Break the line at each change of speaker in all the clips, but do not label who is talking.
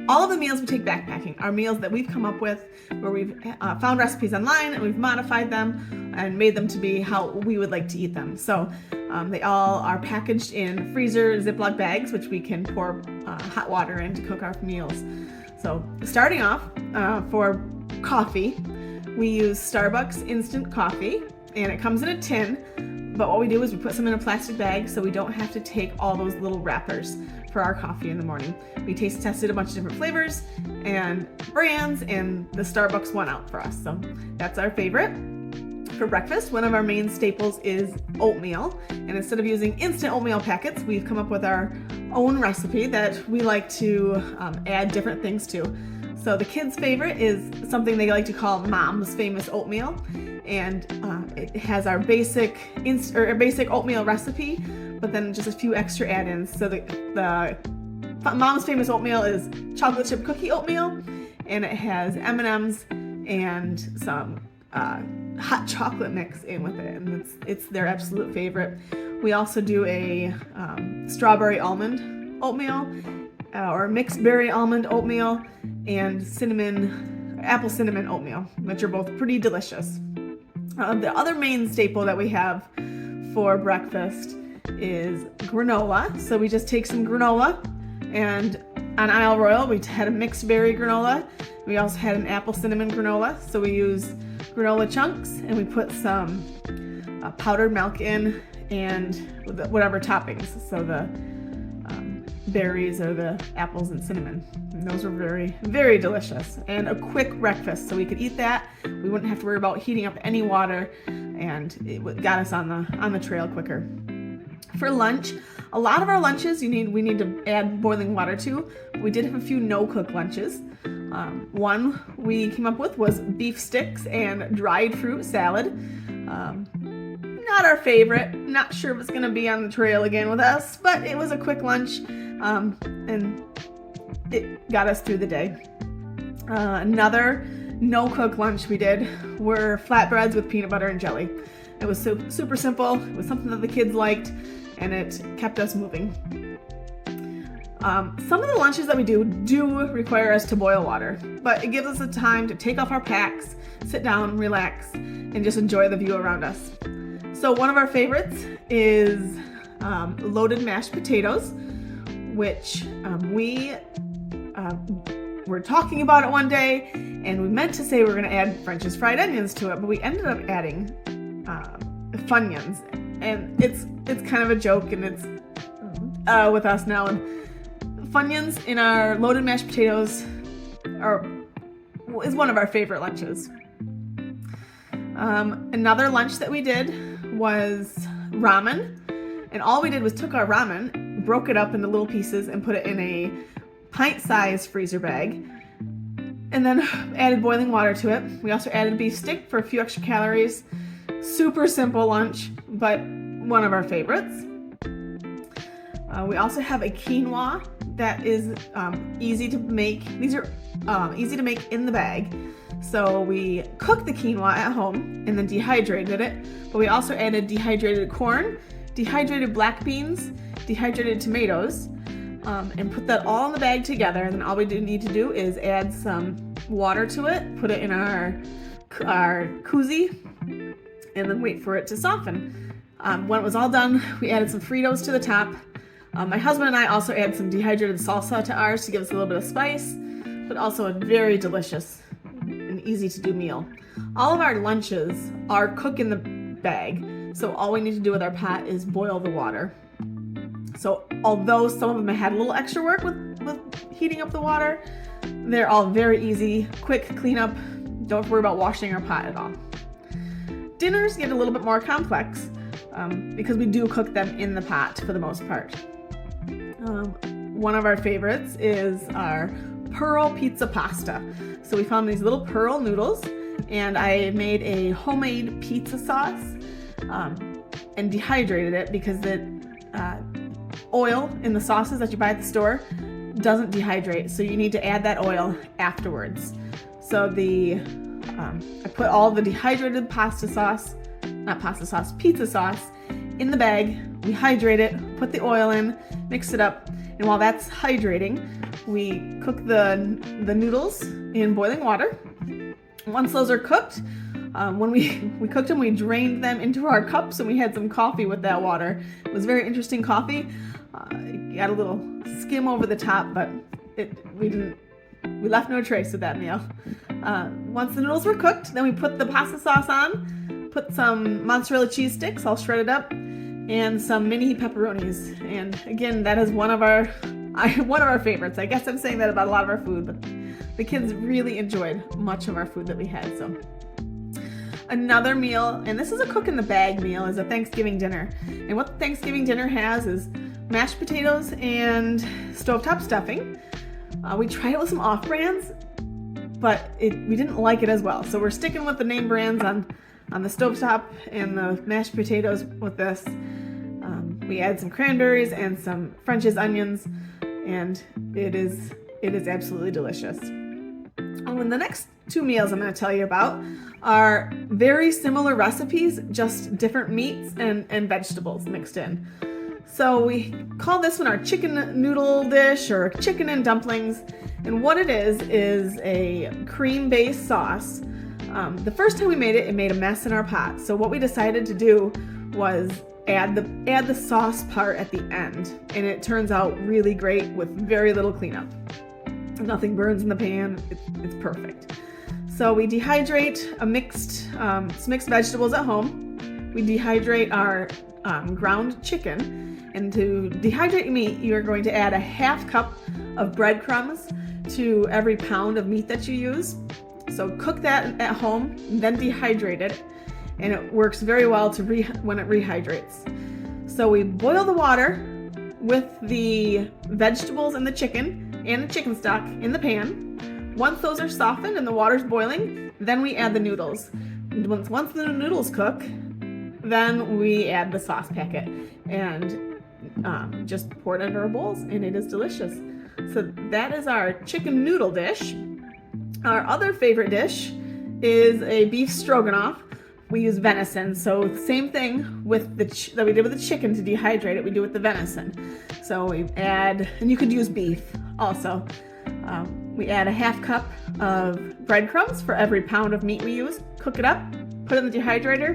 all of the meals we take backpacking are meals that we've come up with, where we've found recipes online and we've modified them and made them to be how we would like to eat them. So they all are packaged in freezer Ziploc bags, which we can pour hot water in to cook our meals. So starting off, for coffee, we use Starbucks instant coffee, and it comes in a tin, but what we do is we put some in a plastic bag so we don't have to take all those little wrappers for our coffee in the morning. We taste tested a bunch of different flavors and brands, and the Starbucks won out for us, so that's our favorite. For breakfast, one of our main staples is oatmeal, and instead of using instant oatmeal packets, we've come up with our own recipe that we like to add different things to. So the kids' favorite is something they like to call Mom's Famous Oatmeal, and it has our basic oatmeal recipe, but then just a few extra add-ins. So the Mom's Famous Oatmeal is chocolate chip cookie oatmeal, and it has M&Ms and some hot chocolate mix in with it, and it's their absolute favorite. We also do a strawberry almond oatmeal, or mixed berry almond oatmeal, and apple cinnamon oatmeal, which are both pretty delicious. The other main staple that we have for breakfast is granola. So we just take some granola, and on Isle Royale we had a mixed berry granola. We also had an apple cinnamon granola. So we use granola chunks, and we put some powdered milk in, and whatever toppings. So the berries or the apples and cinnamon. And those were very, very delicious, and a quick breakfast, so we could eat that. We wouldn't have to worry about heating up any water, and it got us on the trail quicker. For lunch, a lot of our lunches we need to add boiling water to. We did have a few no-cook lunches. One we came up with was beef sticks and dried fruit salad. Not our favorite. Not sure if it's going to be on the trail again with us, but it was a quick lunch, and it got us through the day. Another no-cook lunch we did were flatbreads with peanut butter and jelly. It was super simple. It was something that the kids liked, and it kept us moving. Some of the lunches that we do require us to boil water, but it gives us the time to take off our packs, sit down, relax, and just enjoy the view around us. So one of our favorites is loaded mashed potatoes, which we were talking about it one day, and we meant to say we were going to add French's fried onions to it, but we ended up adding Funyuns, and it's kind of a joke, and it's with us now. And Funyuns in our loaded mashed potatoes is one of our favorite lunches. Another lunch that we did was ramen, and all we did was took our ramen, broke it up into little pieces, and put it in a pint-sized freezer bag, and then added boiling water to it. We also added a beef stick for a few extra calories. Super simple lunch, but one of our favorites. We also have a quinoa that is easy to make. These are easy to make in the bag. So we cooked the quinoa at home and then dehydrated it, but we also added dehydrated corn, dehydrated black beans, dehydrated tomatoes, and put that all in the bag together. And then all we need to do is add some water to it, put it in our koozie, and then wait for it to soften. When it was all done, we added some Fritos to the top. My husband and I also added some dehydrated salsa to ours to give us a little bit of spice, but also a very delicious and easy to do meal. All of our lunches are cooked in the bag, so all we need to do with our pot is boil the water. So although some of them had a little extra work with heating up the water, they're all very easy, quick cleanup. Don't worry about washing our pot at all. Dinners get a little bit more complex because we do cook them in the pot for the most part. One of our favorites is our pearl pizza pasta. So we found these little pearl noodles, and I made a homemade pizza sauce and dehydrated it because the oil in the sauces that you buy at the store doesn't dehydrate, so you need to add that oil afterwards. So I put all the dehydrated pizza sauce in the bag. We hydrate it, put the oil in, mix it up, And while that's hydrating, we cook the noodles in boiling water. Once those are cooked, when we cooked them, we drained them into our cups and we had some coffee with that water. It was very interesting coffee. It got a little skim over the top, but we left no trace of that meal. Once the noodles were cooked, then we put the pasta sauce on, put some mozzarella cheese sticks, all shredded up, and some mini pepperonis. And again, that is one of our favorites. I guess I'm saying that about a lot of our food, but the kids really enjoyed much of our food that we had. So another meal, and this is a cook in the bag meal, is a Thanksgiving dinner. And what the Thanksgiving dinner has is mashed potatoes and stovetop stuffing. We tried it with some off-brands, but we didn't like it as well. So we're sticking with the name brands on the stovetop and the mashed potatoes with this. We add some cranberries and some French's onions, and it is absolutely delicious. And the next two meals I'm going to tell you about are very similar recipes, just different meats and vegetables mixed in. So we call this one our chicken noodle dish or chicken and dumplings. And what it is a cream-based sauce. The first time we made it made a mess in our pot. So what we decided to do was add the sauce part at the end. And it turns out really great with very little cleanup. Nothing burns in the pan. It's perfect. So we dehydrate some mixed vegetables at home. We dehydrate our ground chicken. And to dehydrate meat, you're going to add a half cup of breadcrumbs to every pound of meat that you use. So cook that at home, then dehydrate it, and it works very well when it rehydrates. So we boil the water with the vegetables and the chicken and the chicken stock in the pan. Once those are softened and the water's boiling, then we add the noodles. And once the noodles cook, then we add the sauce packet and just pour it into our bowls, and it is delicious. So that is our chicken noodle dish. Our other favorite dish is a beef stroganoff. We use venison, so same thing with that we did with the chicken to dehydrate it, we do with the venison. So we add, and you could use beef also. We add a half cup of breadcrumbs for every pound of meat we use. Cook it up, put it in the dehydrator,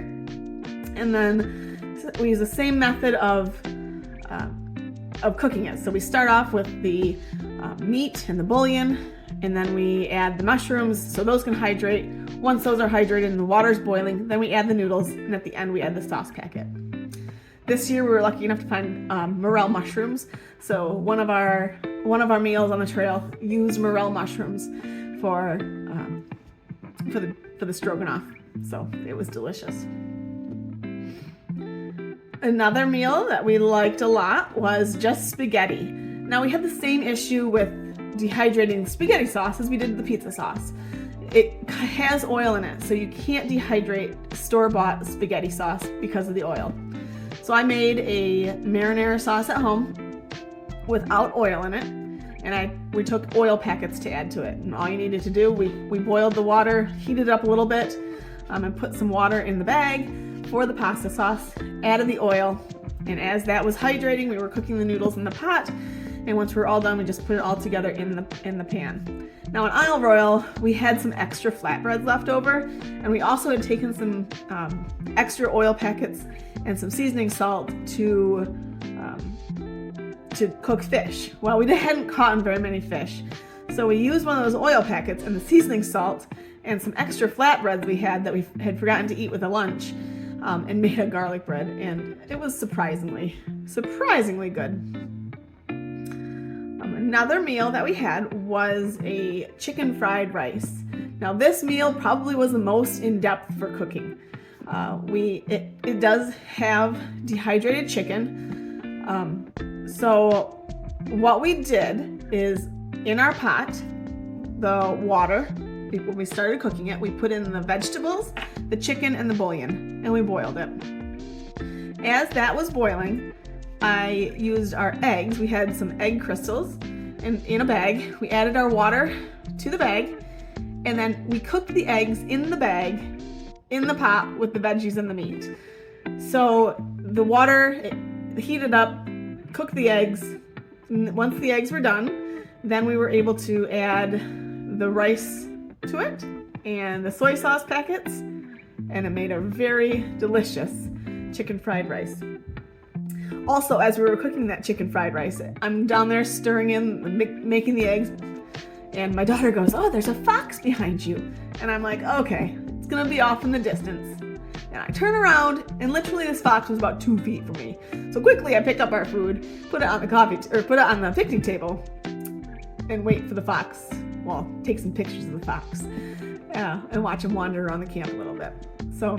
and then we use the same method of cooking it. So we start off with the meat and the bouillon, and then we add the mushrooms so those can hydrate. Once those are hydrated and the water's boiling, then we add the noodles, and at the end we add the sauce packet. This year we were lucky enough to find morel mushrooms. So one of our meals on the trail used morel mushrooms for the stroganoff. So it was delicious. Another meal that we liked a lot was just spaghetti. Now we had the same issue with dehydrating spaghetti sauce as we did the pizza sauce. It has oil in it, so you can't dehydrate store-bought spaghetti sauce because of the oil. So I made a marinara sauce at home without oil in it, and we took oil packets to add to it. And all you needed to do, we boiled the water, heated it up a little bit, and put some water in the bag for the pasta sauce, added the oil, and as that was hydrating, we were cooking the noodles in the pot, and once we were all done, we just put it all together in the pan. Now in Isle Royale, we had some extra flatbreads left over, and we also had taken some extra oil packets and some seasoning salt to cook fish. Well, we hadn't caught very many fish, so we used one of those oil packets and the seasoning salt and some extra flatbreads we had that we had forgotten to eat with a lunch, and made a garlic bread, and it was surprisingly good. Another meal that we had was a chicken fried rice. Now this meal probably was the most in-depth for cooking. It does have dehydrated chicken. So what we did is in our pot, the water, when we started cooking it, we put in the vegetables, the chicken, and the bouillon, and we boiled it. As that was boiling, I used our eggs. We had some egg crystals in a bag. We added our water to the bag, and then we cooked the eggs in the bag, in the pot with the veggies and the meat. So the water heated up, cooked the eggs, once the eggs were done, then we were able to add the rice to it and the soy sauce packets, and it made a very delicious chicken fried rice. Also, as we were cooking that chicken fried rice, I'm down there stirring in, making the eggs, and my daughter goes, "Oh, there's a fox behind you." And I'm like, okay, it's gonna be off in the distance. And I turn around, and literally this fox was about 2 feet from me. So quickly I pick up our food, put it on the picnic table, and wait for the fox. Well, take some pictures of the fox, and watch him wander around the camp a little bit. So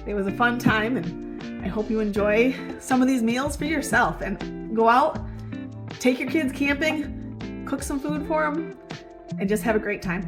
it was a fun time, and I hope you enjoy some of these meals for yourself. And go out, take your kids camping, cook some food for them, and just have a great time.